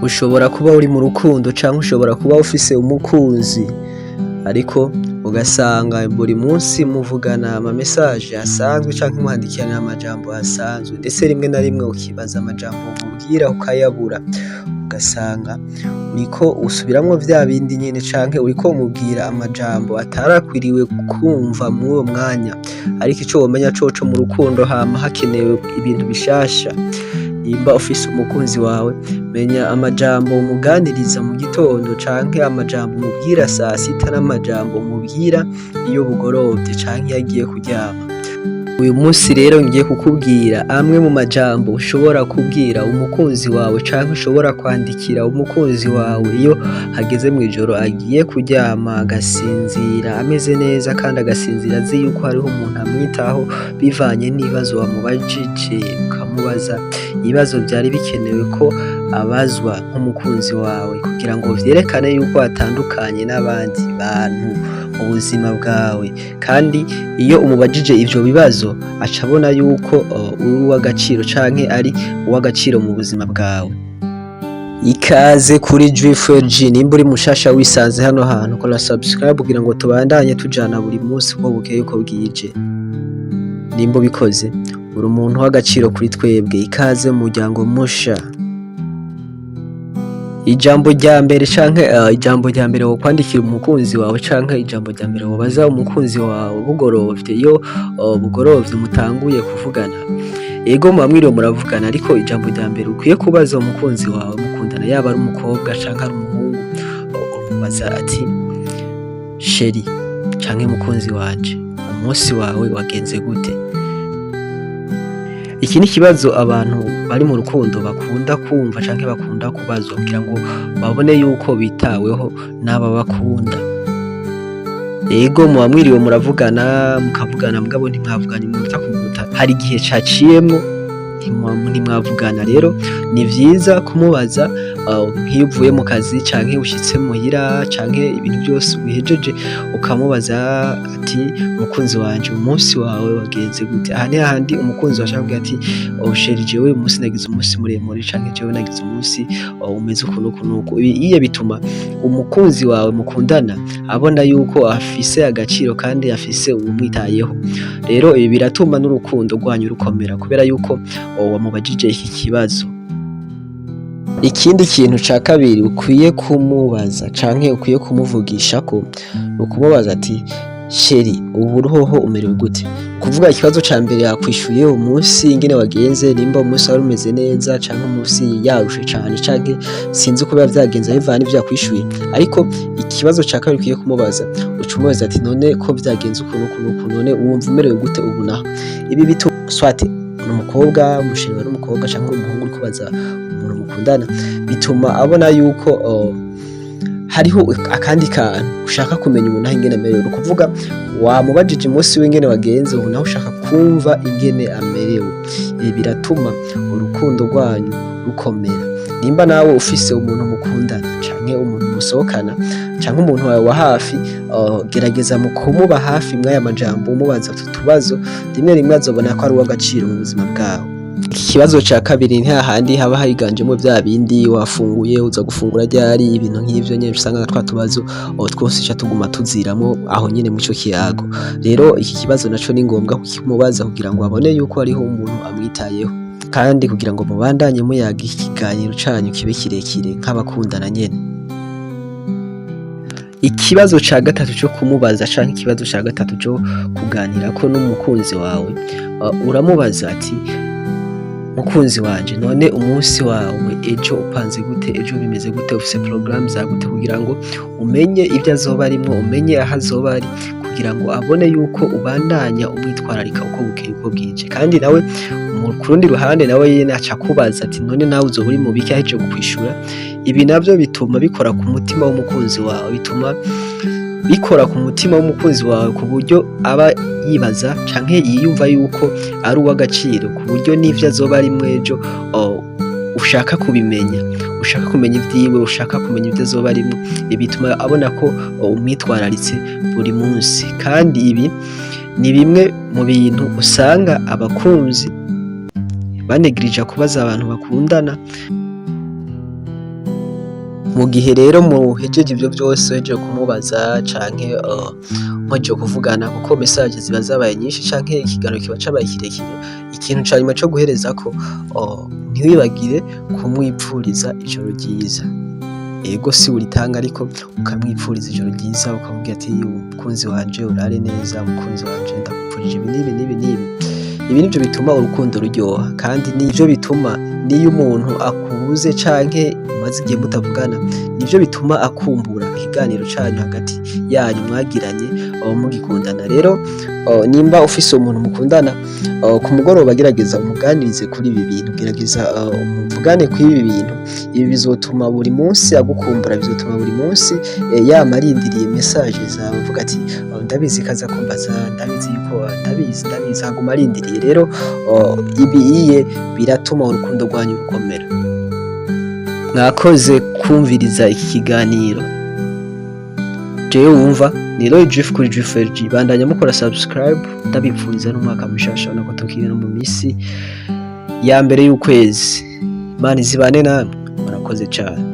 Ushobora kuba uri mu rukundo canke ushobora kuba ufise umukunzi, ariko ugasanga buri munsi muvugana ama message asanzwe canke mwandikirana amajambo asanzwe, ndetse rimwe na rimwe ukibaza amajambo umubwira ukayabura, ugasanga uriko usubiramwo vya bindi nyene canke uriko umubwira amajambo atarakwiriwe kumva mw'uwo mwanya, ariko ico womenya coco mu rukundo hama hakenewe ibintu bishasha. Nimba ufise umukunzi wawe, menya amajambo umuganiriza mu gitondo canke amajambo umubwira sasita n'amajambo umubwira iyo bugorovye canke iyo agiye kuryama. Uyu munsi rero ngiye kukubwira amwe mu majambo ushobora kubwira umukunzi wawe canke ushobora kwandikira umukunzi wawe iyo hageze mw'ijoro agiye kuryama agasinzira ameze neza kandi agasinzira azi yuko hariho umuntu amwitaho bivanye n'ibibazo wamubajije, ukamubaza ibibazo vyari bikenewe ko abazwa nk'umukunzi wawe kugira ngo vyerekane yuko atandukanye n'abandi bantu mu buzima bwawe, kandi iyo umubajije ivyo bibazo aca abona yuko uri uw'agaciro canke ari uw'agaciro mu buzima bwawe. Ikaze kuri G4G, nimba uri mushasha wisanze hano hantu kora subscribe kugira ngo tubandanye tujana buri munsi uko bukeye uko bwije. Nimba ubikoze uri umuntu w'agaciro kuri twebwe, ikaze mu muryango musha. Ijambo rya mbere wokwandikira umukunzi wawe canke ijambo rya mbere wobaza umukunzi wawe bugorovye, iyo bugorovye mutanguye kuvugana, ego muba mwiriwe muravugana, ariko ijambo rya mbere ukwiye kubaza umukunzi wawe mukundana, yaba ari umukobwa canke ari umuhungu, umubaza ati sheri canke mukunzi wanje, umunsi wawe wagenze gute? Iki ni ikibazo abantu bari mu rukundo bakunda kumva canke bakunda kubazwa kugira ngo babone yuko bitaweho n'aba bakunda. Ego muba mwiriwe muravugana, mukavugana mugabo ntimwavuganye umunota ku munota, hari igihe caciyemwo ntimwavugana, rero ni vyiza kumubaza nk'iyo uvuye mu kazi canke ushitse muhira canke ibintu byose ubihejeje, ukamubaza ati mukunzi wanje umunsi wawe wagenze gute? Aha ni hahandi umukunzi wawe ashobora kuvuga ati sheri jewe uyu munsi nagize umunsi muremure canke jewe nagize umunsi umeze uku n'uku n'uku. Iyo bituma umukunzi wawe mukundana abona yuko afise agaciro kandi afise uwumwitayeho, rero ibi biratuma n'urukundo rwanyu rukomera kubera yuko wamubajije iki kibazo. Ikindi kintu ca kabiri ukwiye kumubaza canke ukwiye kumuvugishako, ukumubaza ati sheri ubu uruhoho umerewe gute? Kuvuga ikibazo ca mbere yakwishuye umunsi ingene wagenze, nimba umunsi wari umeze neza canke umunsi yarushe cane canke sinzi uko biba vyagenze bivana n'ivyo yakwishuye, ariko ikibazo ca kabiri ukwiye kumubaza uca umubaza ati none ko vyagenze uku n'uku n'uku, none wumva umerewe gute ubu naho? Ibi bituma swate umukobwa umusheri wari umukobwa canke umuhungu uri kubaza umuntu mukundana, bituma abona yuko hariho akandi kantu ushaka kumenya umuntu aho ingene amerewe. Ukuvuga wamubajije umunsi w'ingene wagenze, ubu naho ushaka kumva ingene amerewe. Ibi biratuma urukundo rwanyu rukomera. Nimba nawe ufise umuntu mukundana canke umuntu musohokana canke umuntu wawe wa hafi, gerageza mu kumuba hafi mw'aya majambo umubaza utu tubazo, rimwe rimwe azobona ko ari uw'agaciro mu buzima bwawe. Iki kibazo ca kabiri ni hahandi haba higanjemo vya bindi wafunguye, uza gufungura ryari, ibintu nk'ivyo nyene usanga twa tubazo twose ca tuguma tuziramo aho nyene mu ico kiyago. Rero iki kibazo naco ni ngombwa kukimubaza kugira ngo abone yuko hariho umuntu amwitayeho, kandi kugira ngo mubandanye muyaga ikiganiro canyu kibe kirekire nk'abakundana nyene. Ikibazo ca gatatu co kumubaza canke ikibazo ca gatatu co kuganirako n'umukunzi wawe, uramubaza ati mukunzi wanje none umunsi wawe ejo upanze gute, ejo bimeze gute, ufise programme za gute, kugira ngo umenye ivyo azoba arimwo, umenye aho azoba ari, kugira ngo abone yuko ubandanya umwitwararika uko bukeye uko bwije. Kandi nawe ku rundi ruhande nawe yene aca kubaza ati none nawe uzoba uri mu biki ahejeje kukwishura. Ibi navyo bituma bikora ku mutima w'umukunzi wawe, bituma bikora ku mutima w'umukunzi wawe ku buryo aba yibaza canke yiyumva yuko ari uw'agaciro, ku buryo n'ivyo azoba arimwo ejo ushaka kubimenya, ushaka kumenya ivyiwe, ushaka kumenya ivyo azoba arimwo. Ibi bituma abona ko umwitwararitse buri munsi, kandi ibi ni bimwe mu bintu usanga abakunzi banegirija kubaza abantu bakundana. Mu gihe rero muhejeje ivyo vyose uhejeje kumubaza canke muhejeje kuvugana kuko message ziba zabaye nyinshi canke ikiganiro kiba cabaye kirekire, ikintu ca nyuma co guherezako ntiwibagire kumwipfuriza ijoro ryiza. Ego si uritanga ariko ukamwipfuriza ijoro ryiza, ukamubwira ati mukunzi wanje urare neza, mukunzi wanje ndakupfurije ibi n'ibi n'ibi n'ibi. Ibi nivyo bituma urukundo ruryoha, kandi nivyo bituma niyo umuntu akubuze canke mumaze igihe mutavugana, nivyo bituma akumbura ikiganiro canyu hagati yanyu mwagiranye mugikundana. Rero nimba ufise umuntu mukundana, ku mugoroba gerageza umuganirize kuri ibi bintu, gerageza umuvugane kuri ibi bintu. Ibi bizotuma buri munsi agukumbura, bizotuma buri munsi yama arindiriye message zawe, avuga ati ndabizi ko aza kumbaza, ndabizi yuko ndabizi aguma arindiriye. Rero ibi biratuma urukundo rwanyu rukomera. Mwakoze kumviriza iki kiganiro. Jewe wumva ni Roy Drift kuri Drift. Bandanya mukora subscribe, ndabipfuriza n'umwaka mushasha, ubona ko tukiri no mu misi ya mbere y'ukwezi. Imana izibane namwe, murakoze cyane.